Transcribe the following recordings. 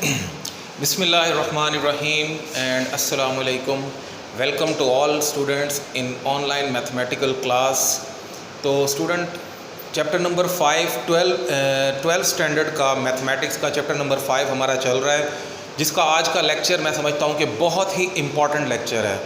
Bismillahirrahmanirrahim and Assalamu alaikum. Welcome to all students in online mathematical class. तो student chapter number 5 12 standard का mathematics का chapter number 5 हमारा चल रहा है, जिसका आज का लेक्चर मैं समझता हूँ कि बहुत ही इम्पॉर्टेंट लेक्चर है,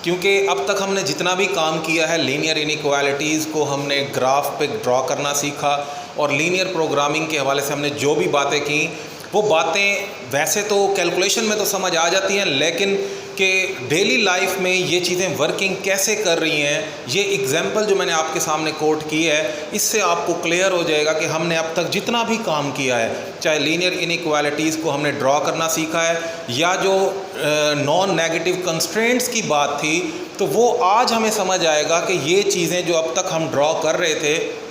क्योंकि अब तक हमने जितना भी काम किया है लीनियर इनइक्वालिटीज़ को हमने ग्राफ पे ड्रॉ करना सीखा और लीनियर प्रोग्रामिंग के हवाले से हमने जो भी बातें की वो बातें वैसे तो कैलकुलेशन में तो समझ आ जाती हैं, लेकिन कि डेली लाइफ में ये चीज़ें वर्किंग कैसे कर रही हैं, ये एग्जांपल जो मैंने आपके सामने कोट की है इससे आपको क्लियर हो जाएगा कि हमने अब तक जितना भी काम किया है, चाहे लीनियर इनइक्वालिटीज़ को हमने ड्रॉ करना सीखा है या जो नॉन नेगेटिव कंस्ट्रेंट्स की बात थी, तो वो आज हमें समझ आएगा कि ये चीज़ें जो अब तक हम ड्रॉ कर रहे थे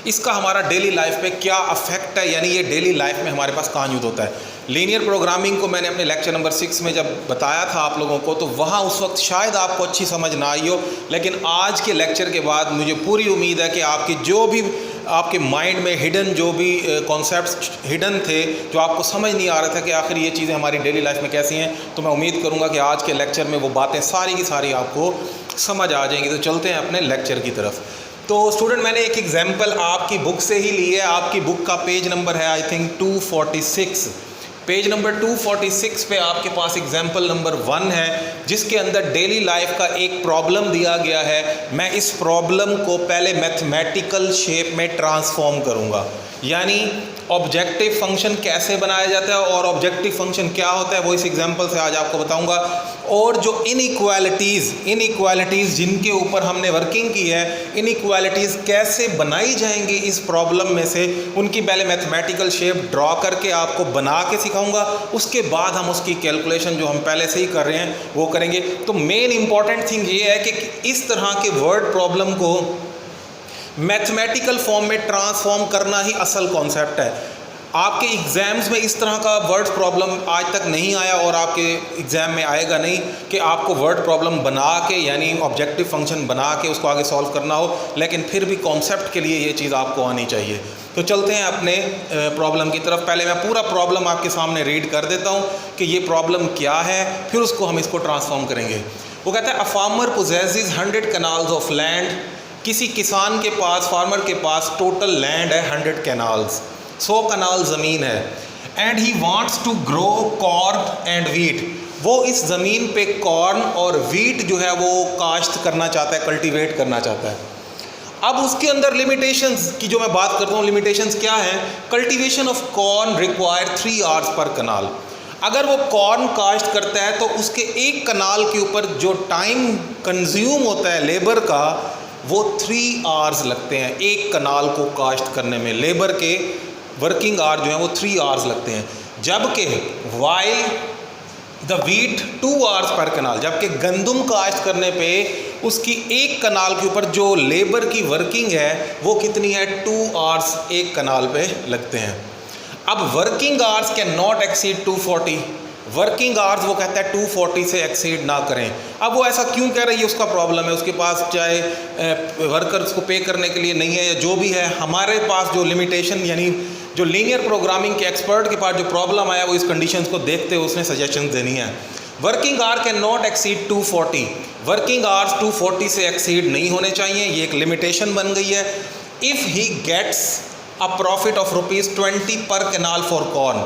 इसका हमारा डेली लाइफ पे क्या अफेक्ट है, यानी ये डेली लाइफ में हमारे पास कहाँ यूज़ होता है। लीनियर प्रोग्रामिंग को मैंने अपने लेक्चर नंबर 6 में जब बताया था आप लोगों को, तो वहाँ उस वक्त शायद आपको अच्छी समझ ना आई हो, लेकिन आज के लेक्चर के बाद मुझे पूरी उम्मीद है कि आपकी जो भी आपके माइंड में हिडन जो भी कॉन्सेप्ट्स हिडन थे, जो आपको समझ नहीं आ रहा था कि आखिर ये चीज़ें हमारी डेली लाइफ में कैसी हैं, तो मैं उम्मीद करूँगा कि आज के लेक्चर में वो बातें सारी की सारी आपको समझ आ जाएंगी। तो चलते हैं अपने लेक्चर की तरफ। तो स्टूडेंट मैंने एक एग्जांपल आपकी बुक से ही ली है। आपकी बुक का पेज नंबर है आई थिंक 246। पेज नंबर 246 पे आपके पास एग्जांपल नंबर 1 है, जिसके अंदर डेली लाइफ का एक प्रॉब्लम दिया गया है। मैं इस प्रॉब्लम को पहले मैथमेटिकल शेप में ट्रांसफॉर्म करूँगा, यानी ऑब्जेक्टिव फंक्शन कैसे बनाया जाता है और ऑब्जेक्टिव फंक्शन क्या होता है वो इस एग्जांपल से आज आपको बताऊंगा। और जो इनइक्वालिटीज़ जिनके ऊपर हमने वर्किंग की है, इनइक्वालिटीज़ कैसे बनाई जाएंगी इस प्रॉब्लम में से, उनकी पहले मैथमेटिकल शेप ड्रॉ करके आपको बना के सिखाऊंगा। उसके बाद हम उसकी कैलकुलेशन जो हम पहले से ही कर रहे हैं वो करेंगे। तो मेन इंपॉर्टेंट थिंग ये है कि इस तरह के वर्ड प्रॉब्लम को मैथमेटिकल फॉर्म में ट्रांसफॉर्म करना ही असल कॉन्सेप्ट है। आपके एग्ज़ाम्स में इस तरह का वर्ड प्रॉब्लम आज तक नहीं आया और आपके एग्ज़ाम में आएगा नहीं कि आपको वर्ड प्रॉब्लम बना के, यानी ऑब्जेक्टिव फंक्शन बना के उसको आगे सॉल्व करना हो, लेकिन फिर भी कॉन्सेप्ट के लिए ये चीज़ आपको आनी चाहिए। तो चलते हैं अपने प्रॉब्लम की तरफ। पहले मैं पूरा प्रॉब्लम आपके सामने रीड कर देता हूँ कि ये प्रॉब्लम क्या है, फिर उसको हम इसको ट्रांसफॉर्म करेंगे। वो कहता है a farmer possesses 100 canals of land. किसी किसान के पास, फार्मर के पास टोटल लैंड है 100 कैनाल्स, 100 कनाल ज़मीन है। And he wants to grow corn and wheat. वो इस ज़मीन पे कॉर्न और वीट जो है वो काश्त करना चाहता है, कल्टीवेट करना चाहता है। अब उसके अंदर लिमिटेशंस की जो मैं बात करता हूँ, लिमिटेशंस क्या हैं? Cultivation of corn require 3 hours per kanal. अगर वो कॉर्न काश्त करता है तो उसके एक कनाल के ऊपर जो टाइम कंज्यूम होता है लेबर का, वो 3 आवर्स लगते हैं एक कनाल को काश्त करने में। लेबर के वर्किंग आवर जो है वो 3 आवर्स लगते हैं, जबकि while the wheat 2 hours per कनाल, जबकि गंदम काश्त करने पे उसकी एक कनाल के ऊपर जो लेबर की वर्किंग है वो कितनी है? 2 आवर्स एक कनाल पे लगते हैं। अब working hours can not exceed 240। Working hours वो कहता है 240 से एक्सीड ना करें। अब वो ऐसा क्यों कह रही है? उसका प्रॉब्लम है, उसके पास चाहे वर्कर्स को पे करने के लिए नहीं है या जो भी है, हमारे पास जो लिमिटेशन, यानी जो लीनियर प्रोग्रामिंग के एक्सपर्ट के पास जो प्रॉब्लम आया वो इस कंडीशंस को देखते हुए उसने सजेशन देनी है। Working hour can not exceed 240। Working hours 240 से एक्सीड नहीं होने चाहिए, ये एक लिमिटेशन बन गई है। If he gets a profit of ₹20 पर कनाल फॉर कॉर्न।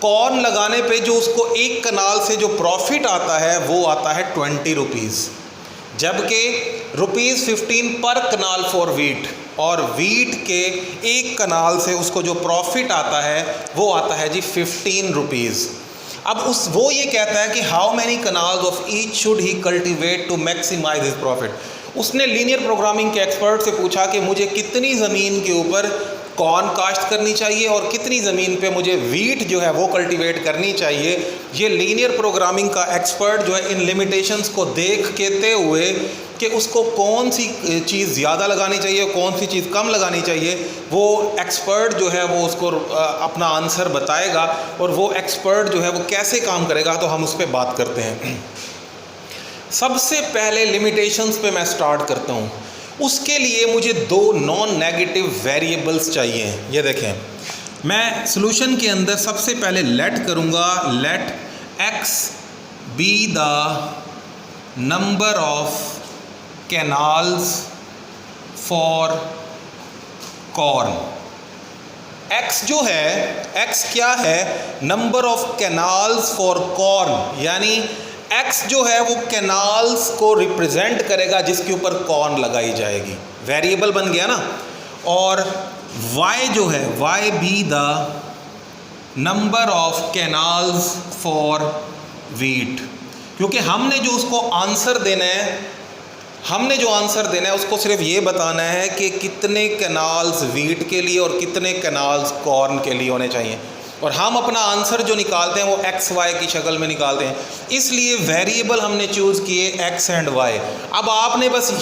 कॉर्न लगाने पे जो उसको एक कनाल से जो प्रॉफिट आता है वो आता है ₹20, जबकि ₹15 पर कनाल फॉर वीट, और वीट के एक कनाल से उसको जो प्रॉफिट आता है वो आता है जी ₹15। अब वो ये कहता है कि how many kanals of each should he cultivate to maximise his profit. उसने लीनियर प्रोग्रामिंग के एक्सपर्ट से पूछा कि मुझे कितनी ज़मीन के ऊपर कॉर्न काश्त करनी चाहिए और कितनी ज़मीन पे मुझे वीट जो है वो कल्टीवेट करनी चाहिए। ये लीनियर प्रोग्रामिंग का एक्सपर्ट जो है इन लिमिटेशंस को देखते हुए कि उसको कौन सी चीज़ ज़्यादा लगानी चाहिए, कौन सी चीज़ कम लगानी चाहिए, वो एक्सपर्ट जो है वो उसको अपना आंसर बताएगा। और वो एक्सपर्ट जो है वो कैसे काम करेगा, तो हम उस पर बात करते हैं। सबसे पहले लिमिटेशंस पे मैं स्टार्ट करता हूँ। उसके लिए मुझे 2 नॉन नेगेटिव वेरिएबल्स चाहिए। ये देखें, मैं सॉल्यूशन के अंदर सबसे पहले लेट करूँगा, let x be the number of canals for corn. x जो है, x क्या है, number of canals for corn, यानी x जो है वो कैनाल्स को रिप्रेजेंट करेगा जिसके ऊपर कॉर्न लगाई जाएगी, वेरिएबल बन गया ना। और y जो है, y B the number of canals for wheat, क्योंकि हमने जो उसको आंसर देना है, हमने जो आंसर देना है उसको सिर्फ ये बताना है कि कितने कैनाल्स वीट के लिए और कितने कैनाल्स कॉर्न के लिए होने चाहिए, और हम अपना आंसर जो निकालते हैं वो एक्स वाई की शक्ल में निकालते हैं, इसलिए वेरिएबल हमने चूज़ किए एक्स एंड वाई। अब आपने बस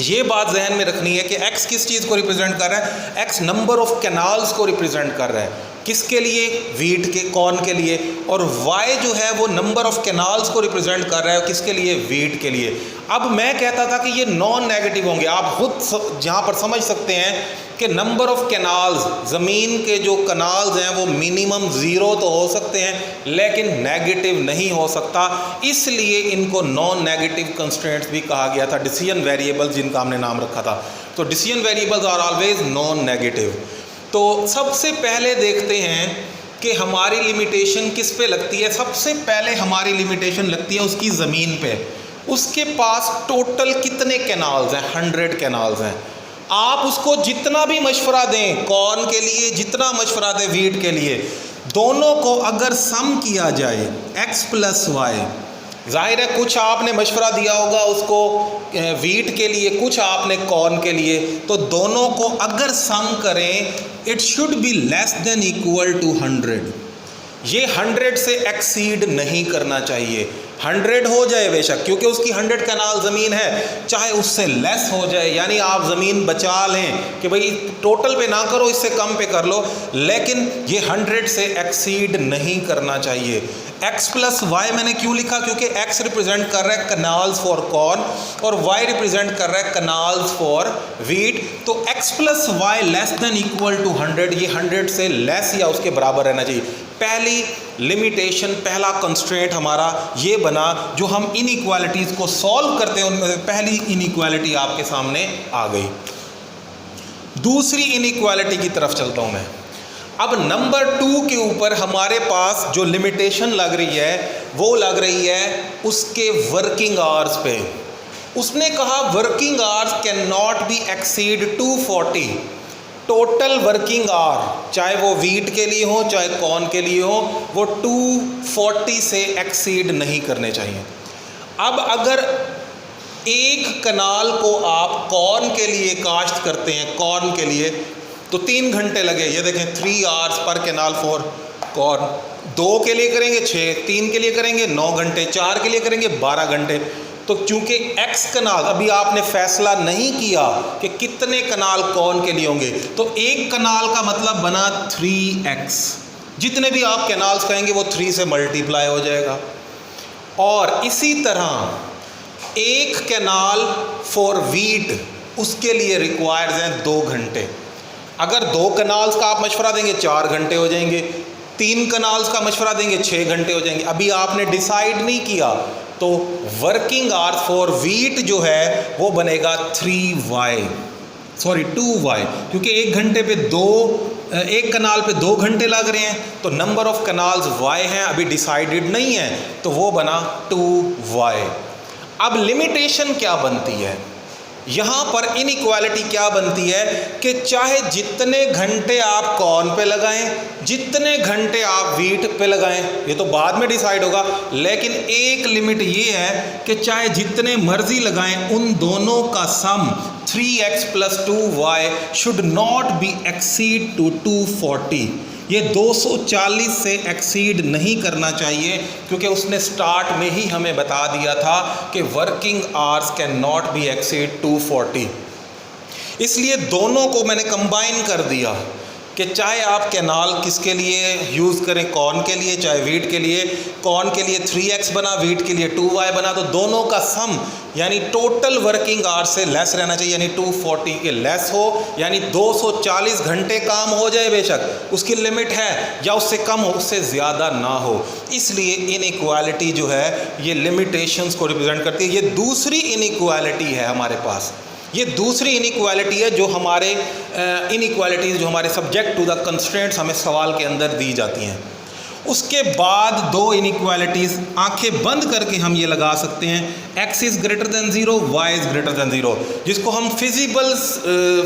ये बात जहन में रखनी है कि x किस चीज़ को रिप्रेजेंट कर रहा है, x नंबर ऑफ कैनाल्स को रिप्रेजेंट कर रहा है, किसके लिए, वीट के, कॉर्न के लिए, और y जो है वो नंबर ऑफ कैनाल्स को रिप्रेजेंट कर रहा है, किसके लिए, वीट के लिए। अब मैं कहता था कि ये नॉन नेगेटिव होंगे, आप खुद यहाँ पर समझ सकते हैं कि नंबर ऑफ कैनाल्स, ज़मीन के जो कैनाल्स हैं वो मिनिमम 0 तो हो सकते हैं लेकिन नेगेटिव नहीं हो सकता, इसलिए इनको नॉन नेगेटिव कंस्ट्रेंट्स भी कहा गया था, डिसीजन वेरिएबल्स जिनका हमने नाम रखा था। तो decision variables are always non negative. तो सबसे पहले देखते हैं कि हमारी लिमिटेशन किस पे लगती है। सबसे पहले हमारी लिमिटेशन लगती है उसकी ज़मीन पे, उसके पास टोटल कितने कैनाल्स हैं, 100 कैनाल्स हैं। आप उसको जितना भी मशवरा दें, कॉर्न के लिए जितना मशवरा दें, वीट के लिए, दोनों को अगर सम किया जाए x प्लस वाई, जाहिर है कुछ आपने मशवरा दिया होगा उसको वीट के लिए, कुछ आपने कॉर्न के लिए, तो दोनों को अगर सम करें it should be less than equal to 100। ये 100 से एक्सीड नहीं करना चाहिए। 100 हो जाए बेशक, क्योंकि उसकी 100 कैनाल ज़मीन है, चाहे उससे लेस हो जाए, यानी आप ज़मीन बचा लें कि भाई टोटल पे ना करो, इससे कम पे कर लो, लेकिन ये 100 से एक्सीड नहीं करना चाहिए। x प्लस वाई मैंने क्यों लिखा, क्योंकि x रिप्रेजेंट कर रहा है कैनाल्स फॉर कॉर्न और y रिप्रेजेंट कर रहा है कैनाल्स फॉर वीट। तो x plus y less than equal to 100, ये 100 से लेस या उसके बराबर रहना चाहिए। पहली लिमिटेशन, पहला कंस्ट्रेंट हमारा ये बना, जो हम इनइक्वालिटीज़ को सॉल्व करते हैं उनमें से पहली इनइक्वालिटी आपके सामने आ गई। दूसरी इनइक्वालिटी की तरफ चलता हूँ मैं। अब नंबर 2 के ऊपर हमारे पास जो लिमिटेशन लग रही है वो लग रही है उसके वर्किंग आवर्स पे। उसने कहा working hours can not be exceed 240। Total working hour, चाहे वो वीट के लिए हो चाहे कॉर्न के लिए हो, वो 240 से एक्सीड नहीं करने चाहिए। अब अगर एक कनाल को आप कॉर्न के लिए काश्त करते हैं, कॉर्न के लिए, तो 3 घंटे लगे, ये देखें 3 आवर्स पर कैनाल फॉर कॉर्न। 2 के लिए करेंगे 6, 3 के लिए करेंगे 9 घंटे, 4 के लिए करेंगे 12 घंटे। तो चूंकि x कनाल अभी आपने फैसला नहीं किया कि कितने कनाल कॉर्न के लिए होंगे, तो एक कनाल का मतलब बना 3x, जितने भी आप कैनाल्स कहेंगे वो 3 से मल्टीप्लाई हो जाएगा। और इसी तरह एक कैनाल फॉर वीट, उसके लिए रिक्वायर्ड हैं 2 घंटे। अगर 2 कनाल्स का आप मशवरा देंगे 4 घंटे हो जाएंगे, 3 कनाल्स का मशवरा देंगे 6 घंटे हो जाएंगे। अभी आपने डिसाइड नहीं किया, तो वर्किंग आवर फॉर वीट जो है वो बनेगा 2y, क्योंकि एक घंटे पे एक कनाल पे 2 घंटे लग रहे हैं, तो नंबर ऑफ कनाल्स y हैं, अभी डिसाइडेड नहीं है, तो वो बना 2y। अब लिमिटेशन क्या बनती है यहाँ पर, इनइक्वालिटी क्या बनती है कि चाहे जितने घंटे आप कॉर्न पे लगाएं, जितने घंटे आप वीट पे लगाएं, ये तो बाद में डिसाइड होगा, लेकिन एक लिमिट ये है कि चाहे जितने मर्जी लगाएं, उन दोनों का sum 3x plus 2y should not be exceed to 240। ये 240 से एक्सीड नहीं करना चाहिए, क्योंकि उसने स्टार्ट में ही हमें बता दिया था कि working hours can not be exceed 240। इसलिए दोनों को मैंने कंबाइन कर दिया। कि चाहे आप कैनाल किसके लिए यूज़ करें, कॉर्न के लिए, चाहे वीट के लिए, कॉर्न के लिए 3x बना, वीट के लिए 2y बना, तो दोनों का सम यानी टोटल वर्किंग आवर से लेस रहना चाहिए, यानी 240 के लेस हो, यानी 240 घंटे काम हो जाए, बेशक उसकी लिमिट है, या उससे कम हो, उससे ज़्यादा ना हो। इसलिए इनइक्वालिटी जो है ये लिमिटेशंस को रिप्रेजेंट करती है। ये दूसरी इनइक्वालिटी है हमारे पास, ये दूसरी इनइक्वालिटी है जो हमारे इनइक्वालिटीज़ जो हमारे सब्जेक्ट टू द कंस्ट्रेंट्स हमें सवाल के अंदर दी जाती हैं। उसके बाद दो इनइक्वालिटीज़ आंखें बंद करके हम ये लगा सकते हैं, x is greater than 0, y is greater than 0, जिसको हम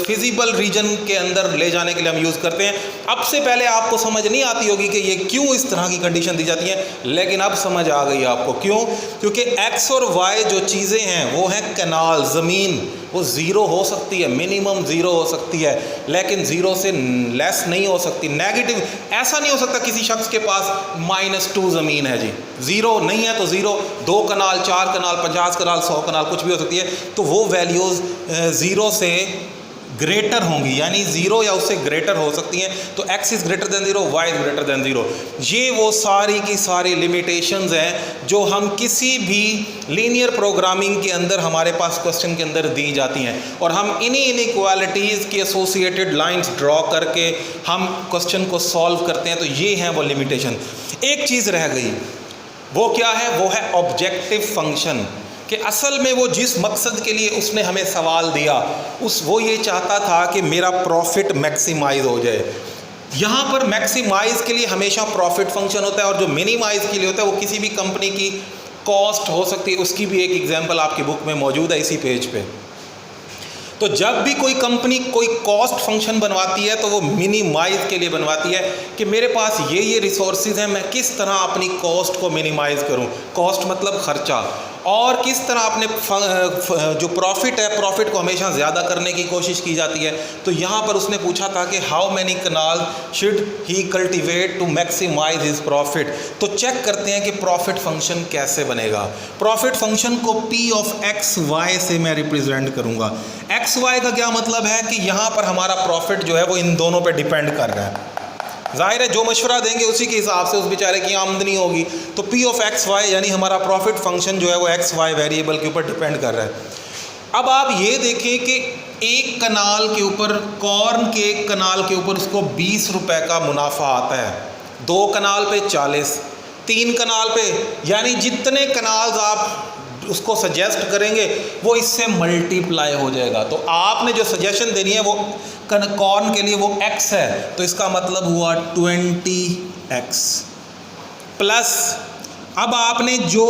फिजिबल रीजन के अंदर ले जाने के लिए हम यूज़ करते हैं। अब से पहले आपको समझ नहीं आती होगी कि ये क्यों इस तरह की कंडीशन दी जाती है, लेकिन अब समझ आ गई आपको क्यों। क्योंकि x और y जो चीज़ें हैं वो हैं कैनाल, ज़मीन, वो ज़ीरो हो सकती है, मिनिमम ज़ीरो हो सकती है, लेकिन ज़ीरो से लेस नहीं हो सकती, नेगेटिव। ऐसा नहीं हो सकता किसी शख्स के पास -2 ज़मीन है जी, ज़ीरो नहीं है तो ज़ीरो, 2 कनाल, 4 कनाल, 50 कनाल, 100 कनाल, कुछ भी हो सकती है, तो वो वैल्यूज़ ज़ीरो से ग्रेटर होंगी, यानी ज़ीरो या उससे ग्रेटर हो सकती हैं। तो x is greater than 0, y is greater than 0। ये वो सारी की सारी लिमिटेशंस हैं जो हम किसी भी लीनियर प्रोग्रामिंग के अंदर हमारे पास क्वेश्चन के अंदर दी जाती हैं, और हम इन्हीं इनइक्वालिटीज़ की एसोसिएटेड लाइंस ड्रॉ करके हम क्वेश्चन को सॉल्व करते हैं। तो ये हैं वो लिमिटेशन। एक चीज़ रह गई, वो क्या है? वो है ऑब्जेक्टिव फंक्शन, कि असल में वो जिस मकसद के लिए उसने हमें सवाल दिया वो ये चाहता था कि मेरा प्रॉफिट मैक्सिमाइज हो जाए। यहाँ पर मैक्सिमाइज के लिए हमेशा प्रॉफिट फंक्शन होता है, और जो मिनिमाइज के लिए होता है वो किसी भी कंपनी की कॉस्ट हो सकती है। उसकी भी एक एग्जांपल आपकी बुक में मौजूद है इसी पेज पे। तो जब भी कोई कंपनी कोई कॉस्ट फंक्शन बनवाती है तो वो मिनिमाइज के लिए बनवाती है कि मेरे पास ये रिसोर्सेज हैं, मैं किस तरह अपनी कॉस्ट को मिनिमाइज करूं। कॉस्ट मतलब खर्चा, और किस तरह अपने जो प्रॉफिट है, प्रॉफिट को हमेशा ज़्यादा करने की कोशिश की जाती है। तो यहाँ पर उसने पूछा था कि how many kanal should he cultivate to maximise his profit. तो चेक करते हैं कि प्रॉफिट फंक्शन कैसे बनेगा। प्रॉफिट फंक्शन को P ऑफ एक्स वाई से मैं रिप्रेजेंट करूँगा। एक्स वाई का क्या मतलब है कि यहाँ पर हमारा प्रॉफिट जो है वो इन दोनों पर डिपेंड कर रहा है। जाहिर है जो मशवरा देंगे उसी के हिसाब से उस बेचारे की आमदनी होगी। तो P ऑफ एक्स वाई यानी हमारा प्रॉफिट फंक्शन जो है वो एक्स वाई वेरिएबल के ऊपर डिपेंड कर रहा है। अब आप ये देखें कि एक कनाल के ऊपर, कॉर्न के एक कनाल के ऊपर उसको 20 रुपए का मुनाफा आता है, 2 कनाल पे 40, 3 कनाल पे, यानी जितने कनाल्स आप उसको सजेस्ट करेंगे वो इससे मल्टीप्लाई हो जाएगा। तो आपने जो सजेशन देनी है वो कॉर्न के लिए वो x है, तो इसका मतलब हुआ 20x प्लस, अब आपने जो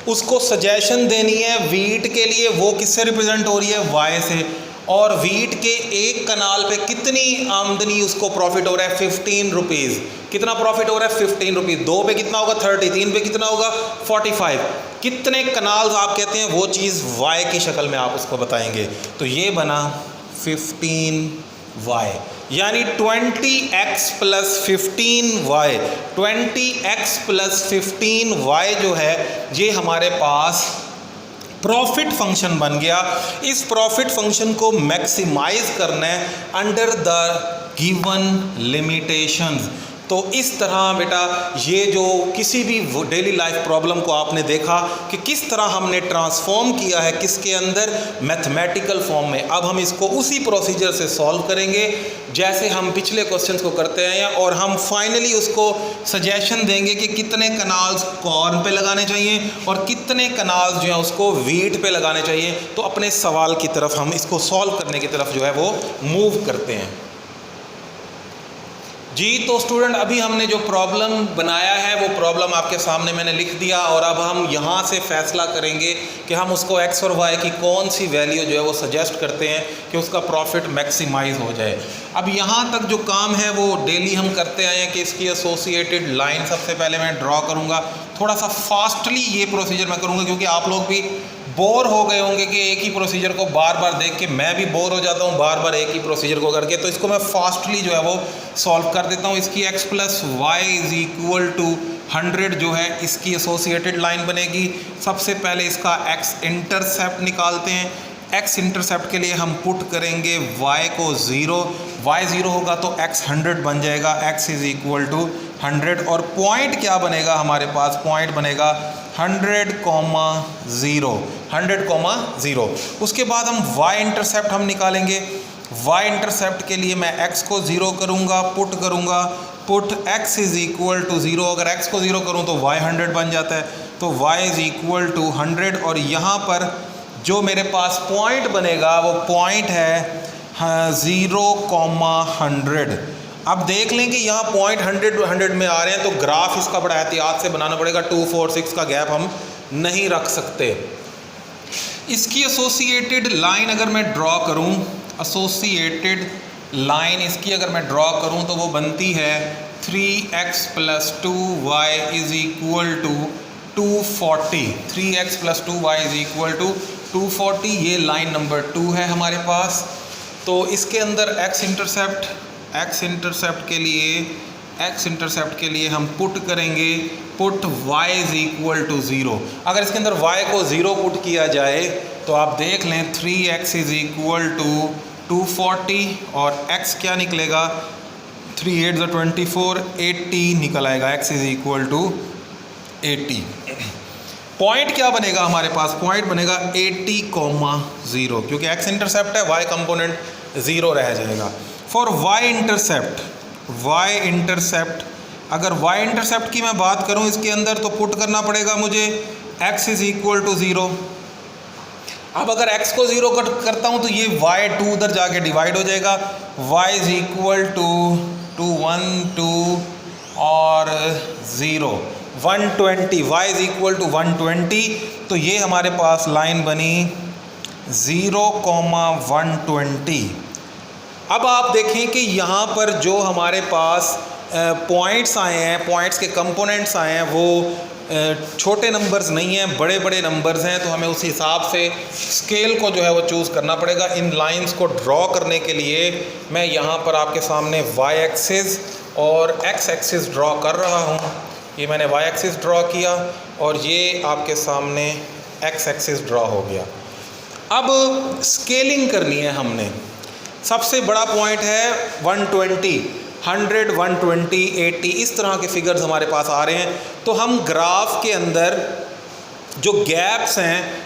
उसको सजेशन देनी है वीट के लिए वो किससे रिप्रेजेंट हो रही है? y से। और वीट के एक कनाल पे कितनी आमदनी उसको प्रॉफिट हो रहा है? 15 रुपीज़। कितना प्रॉफिट हो रहा है? 15 रुपीज़। 2 पे कितना होगा? 30। 3 पे कितना होगा? 45। कितने कनाल्स आप कहते हैं वो चीज़ y की शक्ल में आप उसको बताएंगे। तो ये बना 15y, यानी 20x plus 15y। 20x plus 15y जो है ये हमारे पास प्रॉफिट फंक्शन बन गया। इस प्रॉफिट फंक्शन को मैक्सिमाइज करना है अंडर द गिवन लिमिटेशंस। तो इस तरह बेटा ये जो किसी भी डेली लाइफ प्रॉब्लम को आपने देखा कि किस तरह हमने ट्रांसफॉर्म किया है किसके अंदर, मैथमेटिकल फॉर्म में। अब हम इसको उसी प्रोसीजर से सॉल्व करेंगे जैसे हम पिछले क्वेश्चंस को करते हैं, और हम फाइनली उसको सजेशन देंगे कि कितने कनाल्स कॉर्न पे लगाने चाहिए और कितने कनाल्स जो है उसको वीट पे लगाने चाहिए। तो अपने सवाल की तरफ हम इसको सॉल्व करने की तरफ जो है वो मूव करते हैं जी। तो स्टूडेंट अभी हमने जो प्रॉब्लम बनाया है वो प्रॉब्लम आपके सामने मैंने लिख दिया, और अब हम यहाँ से फैसला करेंगे कि हम उसको x और y की कौन सी वैल्यू जो है वो सजेस्ट करते हैं कि उसका प्रॉफिट मैक्सिमाइज हो जाए। अब यहाँ तक जो काम है वो डेली हम करते आए हैं कि इसकी एसोसिएटेड लाइन सबसे पहले मैं ड्रॉ करूँगा। थोड़ा सा फास्टली ये प्रोसीजर मैं करूँगा क्योंकि आप लोग भी बोर हो गए होंगे कि एक ही प्रोसीजर को बार बार देख के। मैं भी बोर हो जाता हूँ बार बार एक ही प्रोसीजर को करके, तो इसको मैं फास्टली जो है वो सॉल्व कर देता हूँ। इसकी x plus y is equal to 100 जो है इसकी एसोसिएटेड लाइन बनेगी। सबसे पहले इसका x इंटरसेप्ट निकालते हैं। x इंटरसेप्ट के लिए हम पुट करेंगे y को 0, y 0 होगा तो x 100 बन जाएगा, x इज़ इक्वल टू 100। और पॉइंट क्या बनेगा हमारे पास, पॉइंट बनेगा 100,0। उसके बाद हम y इंटरसेप्ट हम निकालेंगे। y इंटरसेप्ट के लिए मैं x को 0 करूँगा, पुट करूँगा, put x is equal to 0। अगर x को 0 करूँ तो y 100 बन जाता है, तो y इज़ इक्वल टू 100। और यहाँ पर जो मेरे पास पॉइंट बनेगा वो पॉइंट है 0,100। अब देख लें कि यहाँ पॉइंट 100 में आ रहे हैं, तो ग्राफ इसका बड़ा एहतियात से बनाना पड़ेगा। 2, 4, 6 का गैप हम नहीं रख सकते। इसकी एसोसिएटेड लाइन अगर मैं ड्रॉ करूँ, एसोसिएटेड लाइन इसकी अगर मैं ड्रॉ करूँ तो वो बनती है 3x + 2y is equal to 240। 3x + 2y is equal to 240, ये लाइन नंबर 2 है हमारे पास। तो इसके अंदर x इंटरसेप्ट के लिए हम पुट करेंगे, put y is equal to 0। अगर इसके अंदर y को 0 पुट किया जाए तो आप देख लें 3x इज़ इक्वल टू 240 और x क्या निकलेगा, 3 8 = 24, 80 निकल आएगा, x is equal to 80। Point क्या बनेगा हमारे पास, पॉइंट बनेगा 80,0, क्योंकि x इंटरसेप्ट है, y कंपोनेंट 0 रह जाएगा। फॉर y इंटरसेप्ट, अगर y इंटरसेप्ट की मैं बात करूं इसके अंदर, तो पुट करना पड़ेगा मुझे x इज़ इक्वल टू 0। अब अगर x को 0 करता हूं तो ये y2 उधर जाके डिवाइड हो जाएगा, y इज़ इक्वल टू 1, 2 और 0, 120, y इज़ इक्वल टू 120। तो ये हमारे पास लाइन बनी 0,120। अब आप देखें कि यहाँ पर जो हमारे पास पॉइंट्स आए हैं, पॉइंट्स के कंपोनेंट्स आए हैं, वो छोटे नंबर्स नहीं हैं, बड़े बड़े नंबर्स हैं। तो हमें उस हिसाब से स्केल को जो है वो चूज़ करना पड़ेगा। इन लाइंस को ड्रॉ करने के लिए मैं यहाँ पर आपके सामने y एक्सिस और x एक्सिस ड्रॉ कर रहा हूँ। ये मैंने y एक्सिस ड्रॉ किया और ये आपके सामने x एक्सिस ड्रॉ हो गया। अब स्केलिंग करनी है हमने। सबसे बड़ा पॉइंट है 120, 100, 120, 80, इस तरह के फिगर्स हमारे पास आ रहे हैं। तो हम ग्राफ के अंदर जो गैप्स हैं,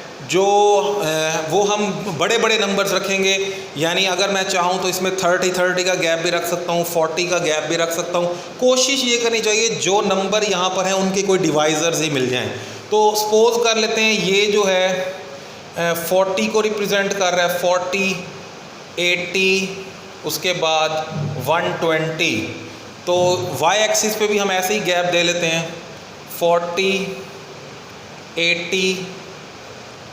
वो हम बड़े बड़े नंबर्स रखेंगे। यानी अगर मैं चाहूँ तो इसमें 30 का गैप भी रख सकता हूँ, 40 का गैप भी रख सकता हूँ। कोशिश ये करनी चाहिए जो नंबर यहाँ पर हैं उनके कोई डिवाइज़र्स ही मिल जाएँ। तो सपोज़ कर लेते हैं ये जो है 40 को रिप्रेजेंट कर रहा है, 40, 80, उसके बाद 120। तो y एक्सिस पे भी हम ऐसे ही गैप दे लेते हैं, 40, 80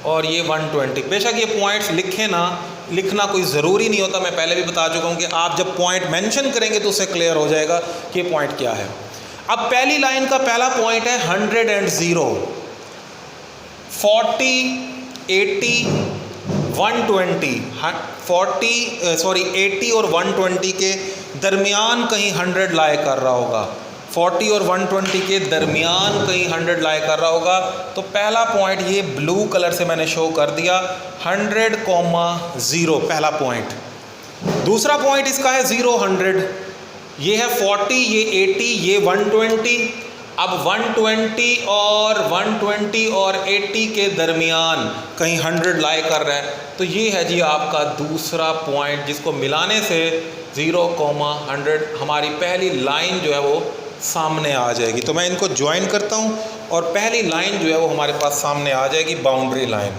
और ये 120। बेशक ये पॉइंट्स लिखना कोई ज़रूरी नहीं होता, मैं पहले भी बता चुका हूँ कि आप जब पॉइंट मेंशन करेंगे तो उससे क्लियर हो जाएगा कि पॉइंट क्या है। अब पहली लाइन का पहला पॉइंट है 100 and 0, 40, 80, 120, 80 और 120 के दरमियान कहीं 100 लाए कर रहा होगा, 40 और 120 के दरमियान कहीं 100 लाए कर रहा होगा। तो पहला पॉइंट ये ब्लू कलर से मैंने शो कर दिया, 100,0 पहला पॉइंट। दूसरा पॉइंट इसका है 0, 100, ये है 40, ये 80, ये 120। अब 120 और 80 के दरमियान कहीं 100 लाई कर रहा है, तो ये है जी आपका दूसरा पॉइंट, जिसको मिलाने से 0,100 हमारी पहली लाइन जो है वो सामने आ जाएगी। तो मैं इनको ज्वाइन करता हूँ और पहली लाइन जो है वो हमारे पास सामने आ जाएगी, बाउंड्री लाइन।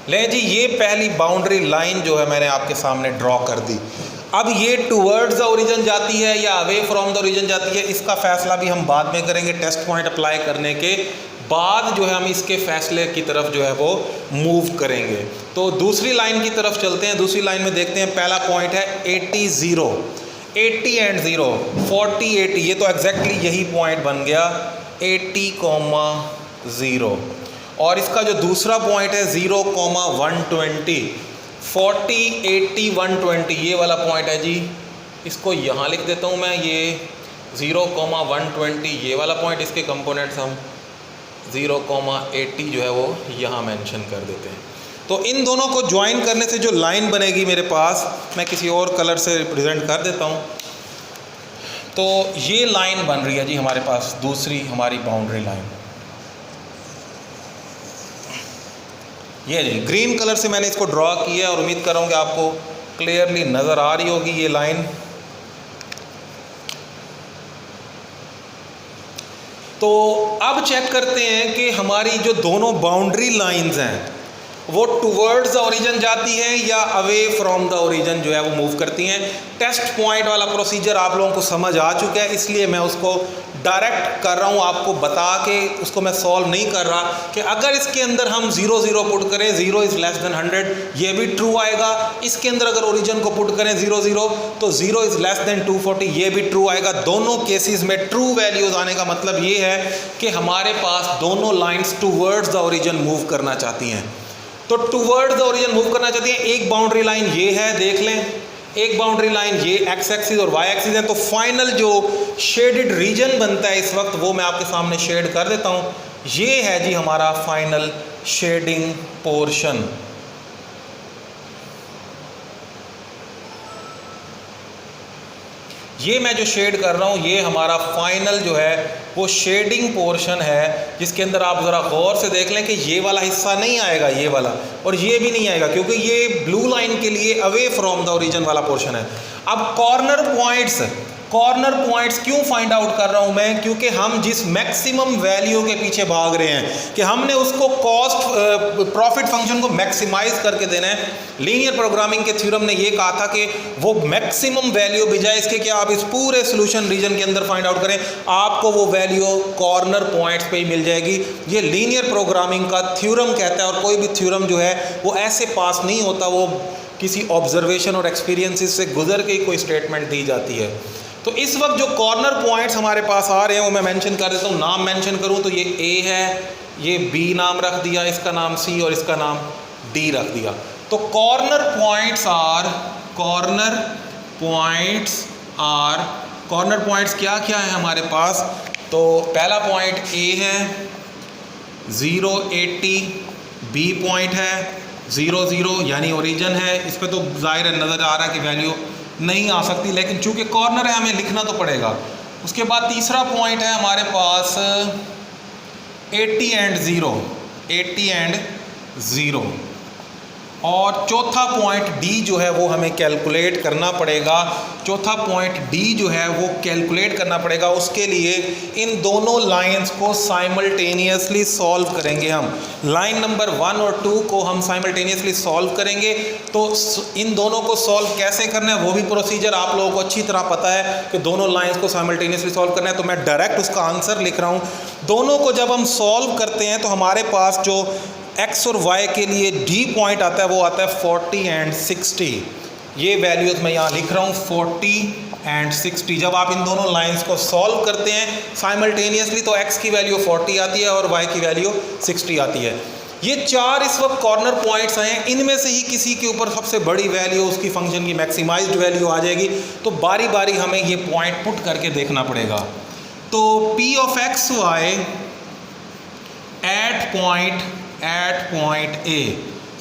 ले जी, ये पहली बाउंड्री लाइन जो है मैंने आपके सामने ड्रॉ कर दी। अब ये टूवर्ड्स द ओरिजिन जाती है या अवे फ्रॉम द ओरिजिन जाती है, इसका फैसला भी हम बाद में करेंगे। टेस्ट पॉइंट अप्लाई करने के बाद जो है हम इसके फैसले की तरफ जो है वो मूव करेंगे। तो दूसरी लाइन की तरफ चलते हैं। दूसरी लाइन में देखते हैं, पहला पॉइंट है 80, 0, 80 and 0, 40, 80, ये तो एग्जैक्टली यही पॉइंट बन गया, 80,0। और इसका जो दूसरा पॉइंट है 0,120, 40, 80, 120, ये वाला पॉइंट है जी, इसको यहाँ लिख देता हूँ मैं, ये 0,120 ये वाला पॉइंट, इसके कंपोनेंट्स हम 0,80 जो है वो यहाँ मेंशन कर देते हैं। तो इन दोनों को ज्वाइन करने से जो लाइन बनेगी मेरे पास, मैं किसी और कलर से रिप्रेजेंट कर देता हूँ। तो ये लाइन बन रही है जी हमारे पास, दूसरी हमारी बाउंड्री लाइन। ये जी ग्रीन कलर से मैंने इसको ड्रॉ किया और उम्मीद कर रहा हूँ कि आपको क्लियरली नज़र आ रही होगी ये लाइन। तो अब चेक करते हैं कि हमारी जो दोनों बाउंड्री लाइंस हैं वो टुवर्ड्स द ओरिजिन जाती है या अवे फ्रॉम द ओरिजिन जो है वो मूव करती हैं। टेस्ट पॉइंट वाला प्रोसीजर आप लोगों को समझ आ चुका है, इसलिए मैं उसको डायरेक्ट कर रहा हूँ, आपको बता के उसको मैं सॉल्व नहीं कर रहा कि अगर इसके अंदर हम 0 0 पुट करें, 0 इज़ लेस देन 100, ये भी ट्रू आएगा। इसके अंदर अगर ओरिजिन को पुट करें 0 0 तो 0 इज़ लेस देन 240, ये भी ट्रू आएगा। दोनों केसेस में ट्रू वैल्यूज़ आने का मतलब ये है कि हमारे पास दोनों lines towards the origin move करना चाहती हैं। तो टूवर्ड्स द ओरिजिन मूव करना चाहती हैं। एक बाउंड्री लाइन ये है, देख लें, एक बाउंड्री लाइन ये एक्स एक्सिस और वाई एक्सिस है। तो फाइनल जो शेडेड रीजन बनता है इस वक्त वो मैं आपके सामने शेड कर देता हूँ। ये है जी हमारा फाइनल शेडिंग पोर्शन। ये मैं जो शेड कर रहा हूँ ये हमारा फाइनल जो है वो शेडिंग पोर्शन है, जिसके अंदर आप ज़रा गौर से देख लें कि ये वाला हिस्सा नहीं आएगा, ये वाला, और ये भी नहीं आएगा क्योंकि ये ब्लू लाइन के लिए अवे फ्रॉम द ओरिजिन वाला पोर्शन है। अब कॉर्नर पॉइंट्स क्यों फाइंड आउट कर रहा हूं मैं? क्योंकि हम जिस मैक्सिमम वैल्यू के पीछे भाग रहे हैं कि हमने उसको कॉस्ट प्रॉफिट फंक्शन को मैक्सिमाइज करके देना है। लीनियर प्रोग्रामिंग के थ्योरम ने ये कहा था कि वो मैक्सिमम वैल्यू बजाय इसके कि आप इस पूरे सॉल्यूशन रीजन के अंदर फाइंड आउट करें, आपको वो वैल्यू कॉर्नर पॉइंट्स पे ही मिल जाएगी। ये लीनियर प्रोग्रामिंग का थ्योरम कहता है, और कोई भी थ्योरम जो है वो ऐसे पास नहीं होता, वो किसी ऑब्जर्वेशन और एक्सपीरियंसेस से गुजर के कोई स्टेटमेंट दी जाती है। तो इस वक्त जो कॉर्नर पॉइंट्स हमारे पास आ रहे हैं वो मैं मेंशन कर देता हूँ। नाम मेंशन करूँ तो ये ए है, ये बी नाम रख दिया, इसका नाम सी और इसका नाम डी रख दिया। तो कॉर्नर पॉइंट्स क्या क्या है हमारे पास? तो पहला पॉइंट ए है, 0 80, बी पॉइंट है 0 0 यानी ओरिजिन है। इस पर तो जाहिर है नज़र आ रहा है कि वैल्यू नहीं आ सकती, लेकिन चूंकि कॉर्नर है हमें लिखना तो पड़ेगा। उसके बाद तीसरा पॉइंट है हमारे पास 80 एंड 0, और चौथा पॉइंट डी जो है वो हमें कैलकुलेट करना पड़ेगा। चौथा पॉइंट डी जो है वो कैलकुलेट करना पड़ेगा। उसके लिए इन दोनों लाइंस को साइमल्टेनियसली सॉल्व करेंगे हम। लाइन नंबर 1 और 2 को हम साइमल्टेनियसली सॉल्व करेंगे। तो इन दोनों को सॉल्व कैसे करना है वो भी प्रोसीजर आप लोगों को अच्छी तरह पता है कि दोनों लाइंस को साइमल्टेनियसली सॉल्व करना है। तो मैं डायरेक्ट उसका आंसर लिख रहा हूँ। दोनों को जब हम सॉल्व करते हैं तो हमारे पास जो x और y के लिए d पॉइंट आता है वो आता है 40 एंड 60। ये वैल्यूज़ मैं यहाँ लिख रहा हूँ 40 एंड 60। जब आप इन दोनों लाइंस को सॉल्व करते हैं साइमल्टेनियसली तो x की वैल्यू 40 आती है और y की वैल्यू 60 आती है। ये चार इस वक्त कॉर्नर पॉइंट्स हैं, इनमें से ही किसी के ऊपर सबसे बड़ी वैल्यू उसकी फंक्शन की मैक्सिमाइज्ड वैल्यू आ जाएगी। तो बारी बारी हमें ये पॉइंट पुट करके देखना पड़ेगा। तो p of x y at point A,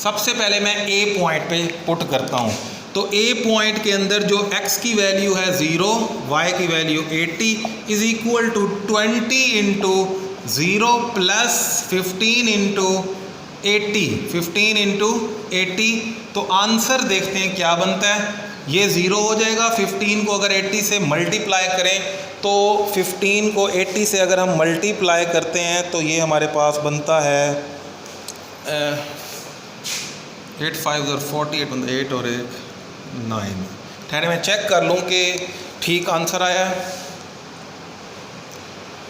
सबसे पहले मैं A पॉइंट पे पुट करता हूँ। तो A पॉइंट के अंदर जो x की वैल्यू है 0, y की value 80 is equal to 20 into 0 plus 15 into 80। तो आंसर देखते हैं क्या बनता है। ये 0 हो जाएगा। 15 को अगर 80 से मल्टीप्लाई करें तो 15 को 80 से अगर हम मल्टीप्लाई करते हैं तो ये हमारे पास बनता है 8 5 और 48 बनता है 8 और 1 9। ठहरे मैं चेक कर लूँ कि ठीक आंसर आया है।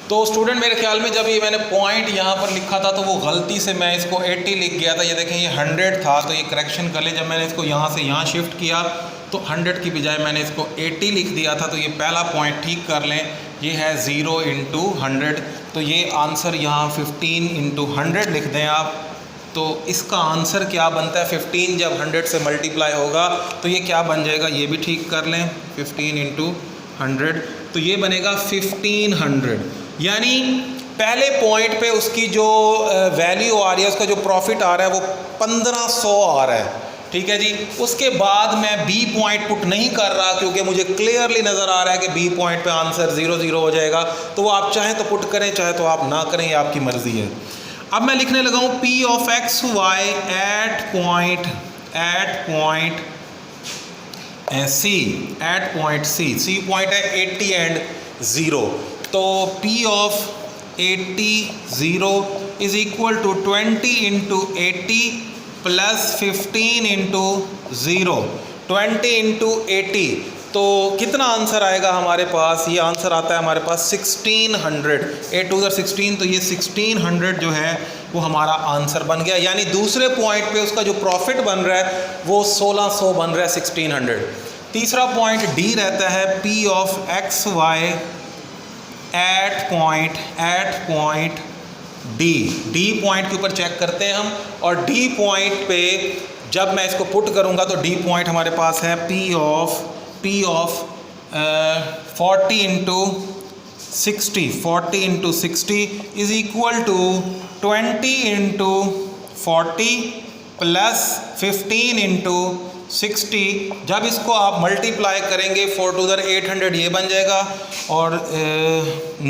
तो स्टूडेंट मेरे ख्याल में जब ये मैंने पॉइंट यहाँ पर लिखा था तो वो गलती से मैं इसको 80 लिख गया था। ये देखें ये 100 था तो ये करेक्शन कर ले। जब मैंने इसको यहाँ से यहाँ शिफ्ट किया तो 100 की बजाय मैंने इसको 80 लिख दिया था। तो ये पहला पॉइंट ठीक कर लें, ये है 0 इंटू 100। तो ये आंसर यहाँ 15 इंटू 100 लिख दें आप। तो इसका आंसर क्या बनता है? 15 जब 100 से मल्टीप्लाई होगा तो ये क्या बन जाएगा, ये भी ठीक कर लें। 15 इंटू 100 तो ये बनेगा 1500। यानी पहले पॉइंट पे उसकी जो वैल्यू आ रही है, उसका जो प्रॉफिट आ रहा है वो 1500 आ रहा है, ठीक है जी। उसके बाद मैं बी पॉइंट पुट नहीं कर रहा क्योंकि मुझे क्लियरली नज़र आ रहा है कि बी पॉइंट पे आंसर 0 0 हो जाएगा, तो वो आप चाहें तो पुट करें, चाहे तो आप ना करें, ये आपकी मर्ज़ी है। अब मैं लिखने लगा हूँ p of x y at point C, C point है 80 एंड 0, तो p of 80 0 is equal to 20 into 80 plus 15 into 0, 20 into 80, तो कितना आंसर आएगा हमारे पास? ये आंसर आता है हमारे पास 1600, 8 2 16, तो ये 1600 जो है वो हमारा आंसर बन गया। यानी दूसरे पॉइंट पे उसका जो प्रॉफिट बन रहा है वो 1600 बन रहा है, 1600। तीसरा पॉइंट डी रहता है p of x y at point D point के ऊपर चेक करते हैं हम, और डी पॉइंट पे जब मैं इसको पुट करूंगा तो डी पॉइंट हमारे पास है p of 40 into 60 is equal to 20 into 40 plus 15 into 60। जब इसको आप मल्टीप्लाई करेंगे 4 2 800 ये बन जाएगा और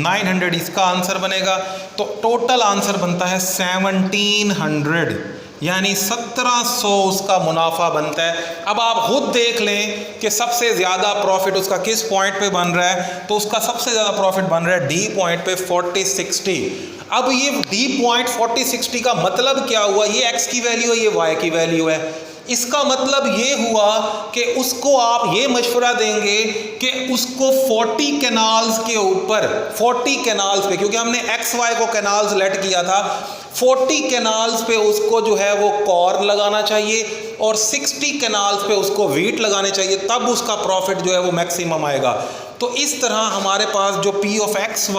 900 इसका आंसर बनेगा, तो टोटल आंसर बनता है 1700, यानी 1700 उसका मुनाफा बनता है। अब आप खुद देख लें कि सबसे ज़्यादा प्रॉफिट उसका किस पॉइंट पे बन रहा है, तो उसका सबसे ज़्यादा प्रॉफिट बन रहा है डी पॉइंट पे 40-60। अब ये डी पॉइंट 40-60 का मतलब क्या हुआ? ये एक्स की वैल्यू है, ये वाई की वैल्यू है। इसका मतलब ये हुआ कि उसको आप ये मशवरा देंगे कि उसको 40 कैनाल्स के ऊपर, 40 कैनाल्स पे, क्योंकि हमने एक्स वाई को कैनाल्स लेट किया था, 40 कैनाल्स पे उसको जो है वो कॉर्न लगाना चाहिए और 60 कैनाल्स पे उसको वीट लगाने चाहिए, तब उसका प्रॉफिट जो है वो मैक्सिमम आएगा। तो इस तरह हमारे पास जो p of x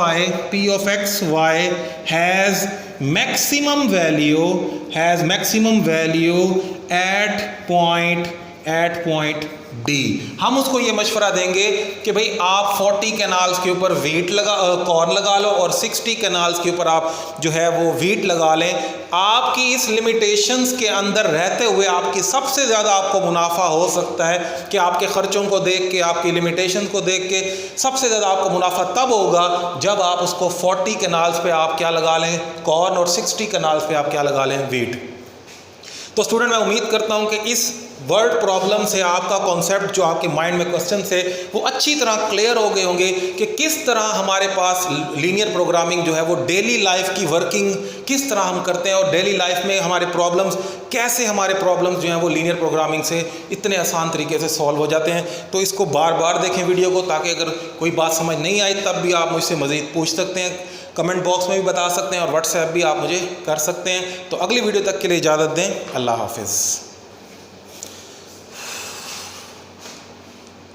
y has maximum value at point D. हम उसको ये मशवरा देंगे कि भाई आप 40 कैनाल्स के ऊपर कॉर्न लगा लो और 60 कैनाल्स के ऊपर आप जो है वो वीट लगा लें। आपकी इस लिमिटेशंस के अंदर रहते हुए आपकी सबसे ज़्यादा आपको मुनाफा हो सकता है कि आपके ख़र्चों को देख के, आपकी लिमिटेशन को देख के सबसे ज़्यादा आपको मुनाफा तब होगा जब आप उसको 40 कैनाल्स पे आप क्या लगा लें, कॉर्न, और 60 कैनाल्स पे आप क्या लगा लें, वीट। तो स्टूडेंट, मैं उम्मीद करता हूं कि इस वर्ड प्रॉब्लम से आपका कॉन्सेप्ट जो आपके माइंड में क्वेश्चन थे वो अच्छी तरह क्लियर हो गए होंगे कि किस तरह हमारे पास लीनियर प्रोग्रामिंग जो है वो डेली लाइफ की वर्किंग किस तरह हम करते हैं और डेली लाइफ में हमारे प्रॉब्लम्स कैसे, हमारे प्रॉब्लम्स जो हैं वो लीनियर प्रोग्रामिंग से इतने आसान तरीके से सॉल्व हो जाते हैं। तो इसको बार बार देखें वीडियो को, ताकि अगर कोई बात समझ नहीं आई तब भी आप मुझसे मज़ीद पूछ सकते हैं, कमेंट बॉक्स में भी बता सकते हैं और व्हाट्सएप भी आप मुझे कर सकते हैं। तो अगली वीडियो तक के लिए इजाज़त दें। अल्लाह हाफिज़।